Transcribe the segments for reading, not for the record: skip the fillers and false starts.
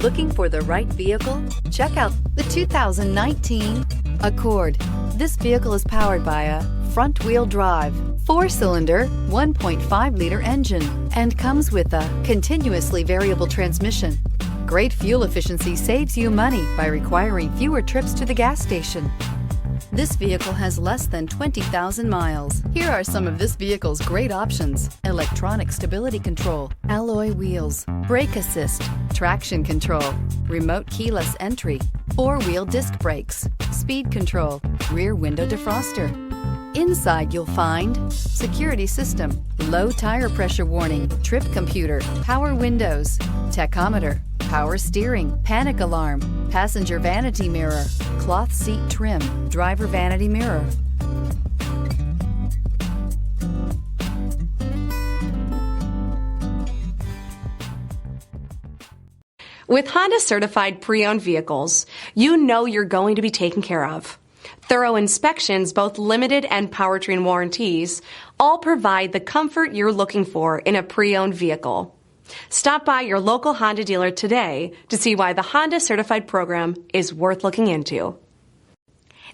Looking for the right vehicle? Check out the 2019 Accord. This vehicle is powered by a front-wheel drive, 4-cylinder, 1.5-liter engine, and comes with a continuously variable transmission. Great fuel efficiency saves you money by requiring fewer trips to the gas station. This vehicle has less than 20,000 miles. Here are some of this vehicle's great options: electronic stability control, alloy wheels, brake assist, traction control, remote keyless entry, 4-wheel disc brakes, speed control, rear window defroster. Inside you'll find security system, low tire pressure warning, trip computer, power windows, tachometer, power steering, panic alarm, passenger vanity mirror, cloth seat trim, driver vanity mirror. With Honda certified pre-owned vehicles, you know you're going to be taken care of. Thorough inspections, both limited and powertrain warranties, all provide the comfort you're looking for in a pre-owned vehicle. Stop by your local Honda dealer today to see why the Honda Certified program is worth looking into.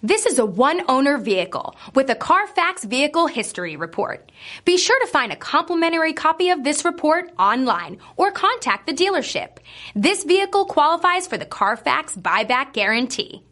This is a one-owner vehicle with a CARFAX Vehicle History Report. Be sure to find a complimentary copy of this report online or contact the dealership. This vehicle qualifies for the CARFAX Buyback Guarantee.